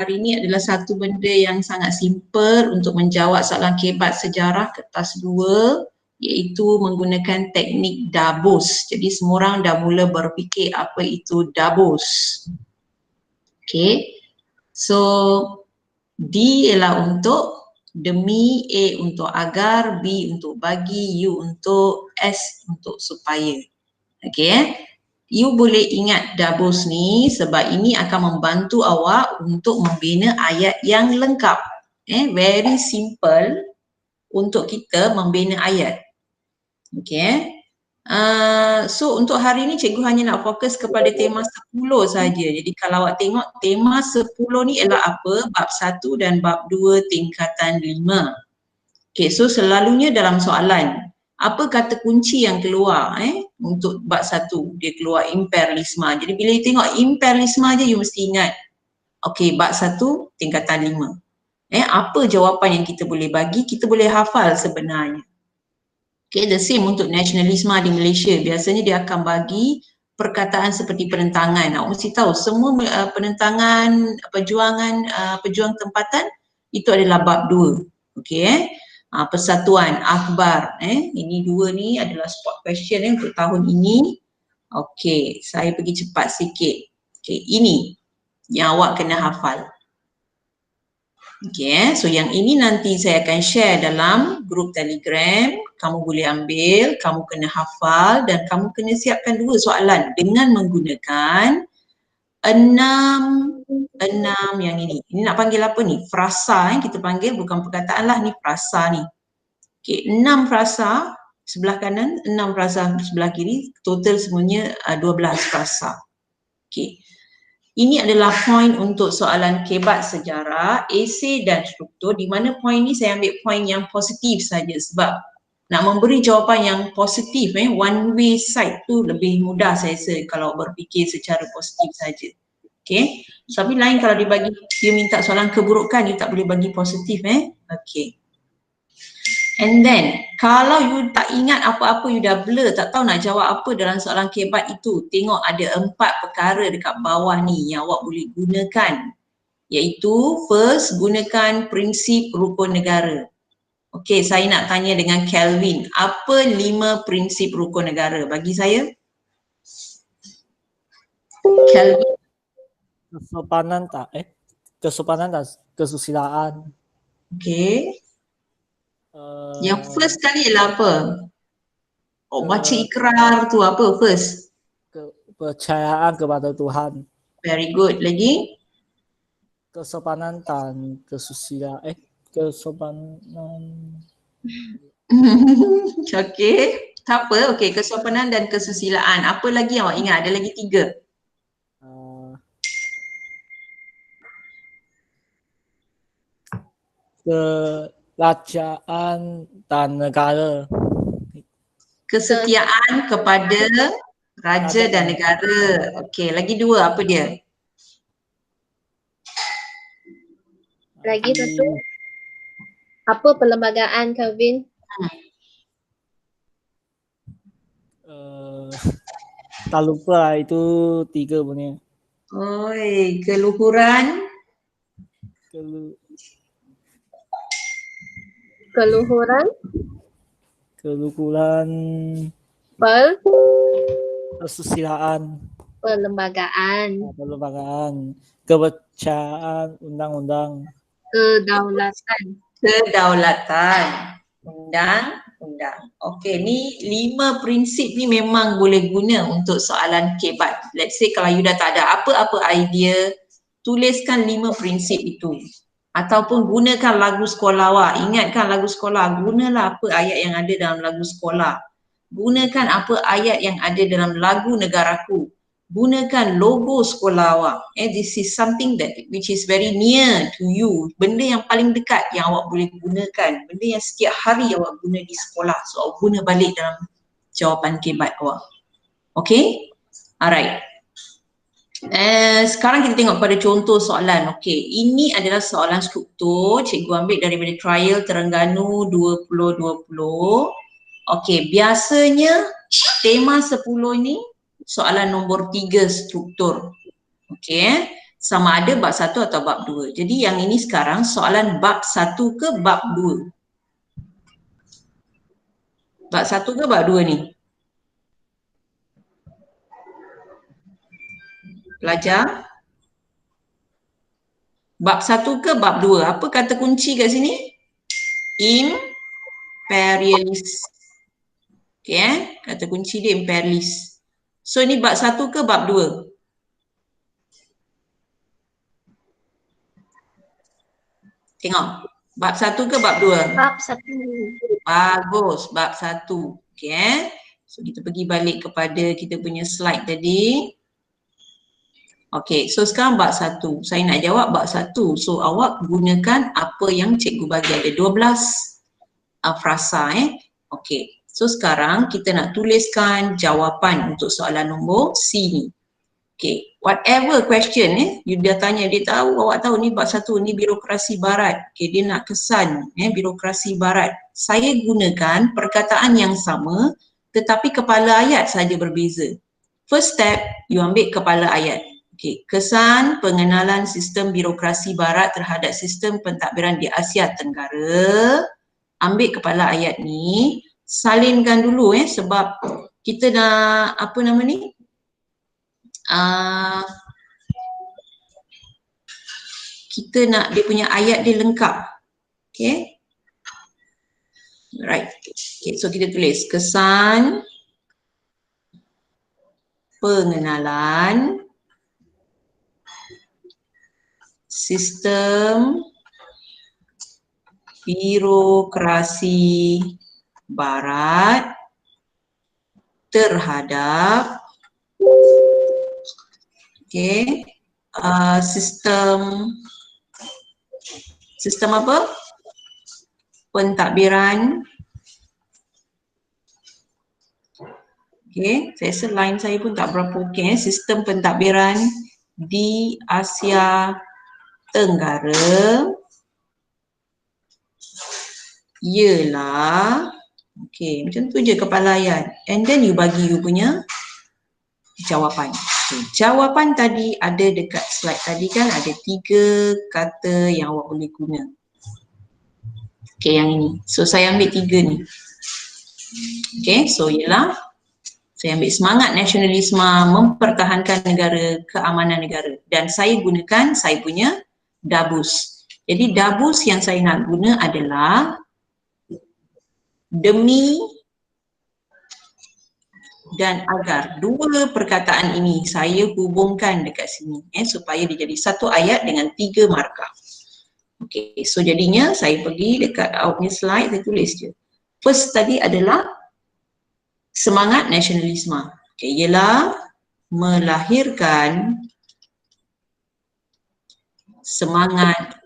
hari ini adalah satu benda yang sangat simple untuk menjawab soalan kebat sejarah kertas 2, iaitu menggunakan teknik Dabus. Jadi semua orang dah mula berfikir apa itu Dabus. Okay, so D ialah untuk demi, A untuk agar, B untuk bagi, U untuk, S untuk supaya. Okay, you boleh ingat Dabus ni sebab ini akan membantu awak untuk membina ayat yang lengkap. Very simple untuk kita membina ayat. Okay. So untuk hari ni cikgu hanya nak fokus kepada tema 10 saja. Jadi kalau awak tengok tema 10 ni ialah apa? Bab 1 dan bab 2 tingkatan 5. Okay, so selalunya dalam soalan, apa kata kunci yang keluar untuk bab 1? Dia keluar imperialisme. Jadi bila you tengok imperialisme je you mesti ingat, okay, bab 1 tingkatan 5. Apa jawapan yang kita boleh bagi? Kita boleh hafal sebenarnya. Okay, the same untuk nasionalisme di Malaysia. Biasanya dia akan bagi perkataan seperti penentangan. Awak mesti tahu semua penentangan pejuang tempatan itu adalah bab 2. Okay, persatuan, akhbar. Ini dua ni adalah spot question untuk tahun ini. Okay, saya pergi cepat sikit. Okay, ini yang awak kena hafal. Okay, so yang ini nanti saya akan share dalam grup Telegram. Kamu boleh ambil, kamu kena hafal dan kamu kena siapkan 2 soalan dengan menggunakan 6 yang ini. Ini nak panggil apa ni? Frasa kita panggil, bukan perkataan lah, ni frasa ni. Okay, 6 frasa sebelah kanan, 6 frasa sebelah kiri, total semuanya 12 frasa. Okay. Ini adalah poin untuk soalan kebat sejarah, esei dan struktur, di mana poin ni saya ambil poin yang positif saja sebab nak memberi jawapan yang positif, one way side tu lebih mudah saya rasa kalau berfikir secara positif saja. Okay, tapi lain kalau dia minta soalan keburukan, you tak boleh bagi positif. Okay. And then, kalau you tak ingat apa-apa, you dah blur, tak tahu nak jawab apa dalam soalan kebat itu, tengok ada 4 perkara dekat bawah ni yang awak boleh gunakan. Iaitu, first, gunakan prinsip rukun negara. Okey, saya nak tanya dengan Kelvin, apa 5 prinsip rukun negara? Bagi saya. Kelvin. Kesopanan dan kesusilaan. Okey. Yang first kali ialah apa? Baca ikrar tu apa first? Kepercayaan kepada Tuhan. Very good. Lagi? Kesopanan dan kesusilaan. Kesopanan. Okey. Tak apa. Okey, kesopanan dan kesusilaan. Apa lagi yang awak ingat? Ada lagi 3. Kerajaan dan negara. Kesetiaan kepada raja dan negara. Okey, lagi 2 apa dia? Lagi satu. Apa perlembagaan, Kelvin? Tak lupa lah, itu 3 punya. Oi, keluhuran. Keluhuran. Kesusilaan. Perlembagaan. Kepercayaan undang-undang. Kedaulatan. Undang-undang. Okey, ni 5 prinsip ni memang boleh guna untuk soalan kebat. Let's say kalau you dah tak ada apa-apa idea, tuliskan 5 prinsip itu. Ataupun gunakan lagu sekolah awak. Ingatkan lagu sekolah, gunalah apa ayat yang ada dalam lagu sekolah. Gunakan apa ayat yang ada dalam lagu negaraku. Gunakan logo sekolah awak. This is something that which is very near to you. Benda yang paling dekat yang awak boleh gunakan. Benda yang setiap hari awak guna di sekolah. So awak guna balik dalam jawapan kebat awak. Okay? Alright. Sekarang kita tengok pada contoh soalan. Okay, ini adalah soalan struktur. Cikgu ambil daripada trial Terengganu 2020. Okay, biasanya tema 10 ni soalan nombor 3 struktur. Okay, sama ada bab 1 atau bab 2. Jadi yang ini sekarang soalan bab 1 ke bab 2? Bab 1 ke bab 2 ni? Pelajar? Bab 1 ke bab 2? Apa kata kunci kat sini? Imperialist. Okay, kata kunci dia imperialist. So ni bab 1 ke bab 2? Tengok. Bab 1 ke bab 2? Bab 1. Bagus, bab 1. Okay. So kita pergi balik kepada kita punya slide tadi. Okay, so sekarang bab 1. Saya nak jawab bab 1. So awak gunakan apa yang cikgu bagi. Ada 12 frasa. Okay, so sekarang kita nak tuliskan jawapan untuk soalan nombor C ni. Okay, whatever question you dah tanya, dia tahu, awak tahu ni bab 1 ni birokrasi barat. Okay, dia nak kesan birokrasi barat. Saya gunakan perkataan yang sama tetapi kepala ayat saja berbeza. First step, you ambil kepala ayat. Okay, kesan pengenalan sistem birokrasi barat terhadap sistem pentadbiran di Asia Tenggara. Ambil kepala ayat ni, salinkan dulu sebab kita nak apa nama ni? Kita nak dia punya ayat dia lengkap. Okay. Right. Okay, so kita tulis kesan pengenalan sistem birokrasi barat terhadap sistem apa? Pentadbiran. Okay, saya rasa line saya pun tak berapa okey. Sistem pentadbiran di Asia Tenggara ialah, okay, macam tu je kepala ayat. And then you bagi you punya jawapan. Okay, jawapan tadi ada dekat slide tadi kan, ada 3 kata yang awak boleh guna. Okay, yang ini. So saya ambil 3 ni. Okay, so ialah saya ambil semangat nasionalisme mempertahankan negara, keamanan negara. Dan saya gunakan saya punya dabus. Jadi dabus yang saya nak guna adalah demi dan agar. 2 perkataan ini saya hubungkan dekat sini supaya dia jadi satu ayat dengan 3 markah. Okay, so jadinya saya pergi dekat awak punya slide, saya tulis je. First tadi adalah semangat nasionalisme. Okay, ialah melahirkan semangat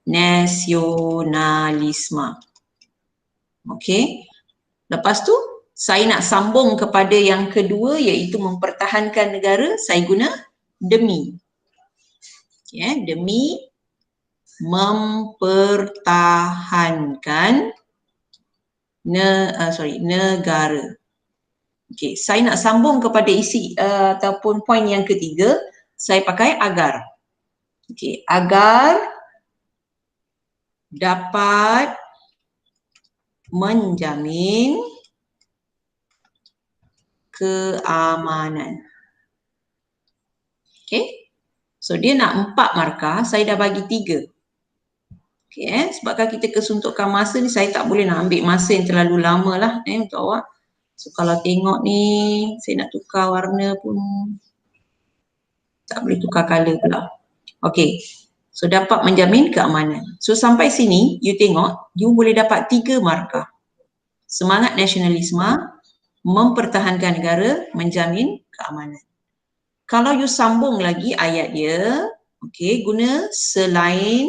nasionalisme. Okay. Lepas tu saya nak sambung kepada yang kedua iaitu mempertahankan negara, saya guna demi. Okay, demi mempertahankan negara. Okay, saya nak sambung kepada isi ataupun poin yang ketiga, saya pakai agar. Okay, agar dapat menjamin keamanan. Okay, so dia nak 4 markah, saya dah bagi 3. Okay, sebabkan kita kesuntukan masa ni, saya tak boleh nak ambil masa yang terlalu lama lah untuk awak. So kalau tengok ni, saya nak tukar warna pun tak boleh tukar colour pula. Okay, so dapat menjamin keamanan. So sampai sini, you tengok, you boleh dapat 3 markah. Semangat nasionalisme, mempertahankan negara, menjamin keamanan. Kalau you sambung lagi ayat dia, okay, guna selain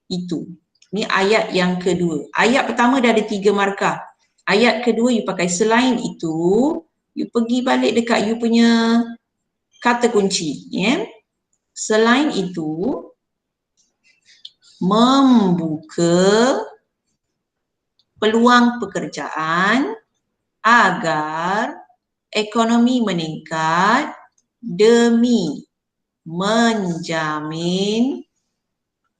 itu. Ni ayat yang kedua. Ayat pertama dah ada 3 markah. Ayat kedua you pakai selain itu, you pergi balik dekat you punya kata kunci. Selain itu, membuka peluang pekerjaan agar ekonomi meningkat demi menjamin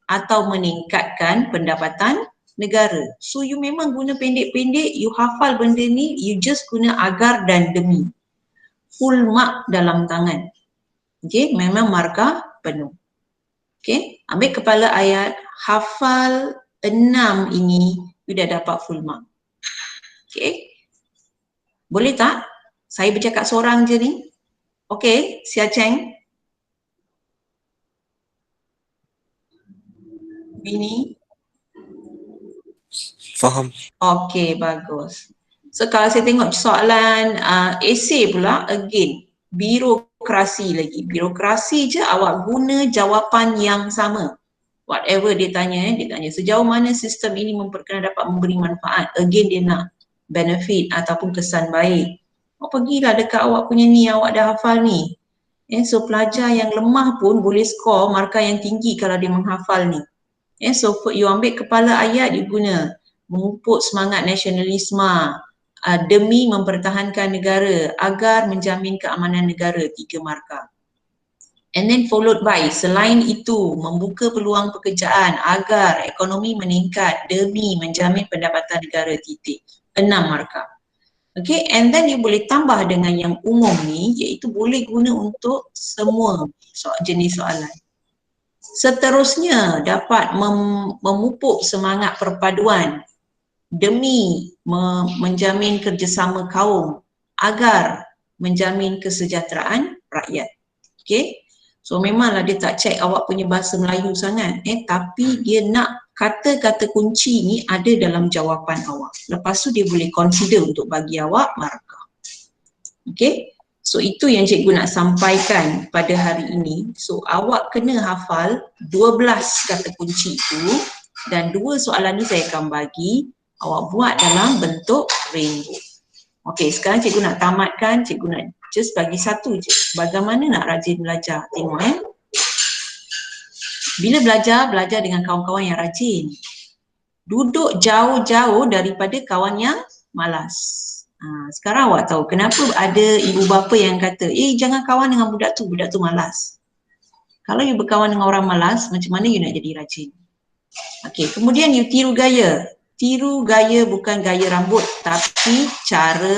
atau meningkatkan pendapatan negara. So you memang guna pendek-pendek, you hafal benda ni, you just guna agar dan demi. Full mark dalam tangan. Okay, memang markah penuh. Okay, ambil kepala ayat, hafal 6 ini, you dah dapat full mark. Okay, boleh tak? Saya bercakap seorang je ni. Okay, Sia Cheng. Bini. Faham. Okay, bagus. So kalau saya tengok soalan esei pula, again, birokrasi lagi. Birokrasi je awak guna jawapan yang sama. Whatever dia tanya sejauh mana sistem ini dapat memberi manfaat. Again dia nak benefit ataupun kesan baik. Pergilah dekat awak punya ni, awak dah hafal ni. So pelajar yang lemah pun boleh skor markah yang tinggi kalau dia menghafal ni. So you ambil kepala ayat, you guna memupuk semangat nasionalisme, demi mempertahankan negara, agar menjamin keamanan negara, 3 markah. And then followed by, selain itu, membuka peluang pekerjaan agar ekonomi meningkat demi menjamin pendapatan negara, 6 markah. Okay, and then you boleh tambah dengan yang umum ni, iaitu boleh guna untuk semua jenis soalan. Seterusnya, dapat memupuk semangat perpaduan demi menjamin kerjasama kaum agar menjamin kesejahteraan rakyat. Okay, so memanglah dia tak check awak punya bahasa Melayu sangat, tapi dia nak kata-kata kunci ni ada dalam jawapan awak. Lepas tu dia boleh consider untuk bagi awak markah. Okay, so itu yang cikgu nak sampaikan pada hari ini. So awak kena hafal 12 kata kunci itu, dan 2 soalan ni saya akan bagi awak buat dalam bentuk rainbow. Okay, sekarang cikgu nak tamatkan, cikgu nak just bagi satu je. Bagaimana nak rajin belajar? Tengok Bila belajar dengan kawan-kawan yang rajin. Duduk jauh-jauh daripada kawan yang malas. Sekarang awak tahu kenapa ada ibu bapa yang kata, jangan kawan dengan budak tu malas. Kalau you berkawan dengan orang malas, macam mana you nak jadi rajin? Okay, kemudian you tiru gaya. Tiru gaya bukan gaya rambut, tapi cara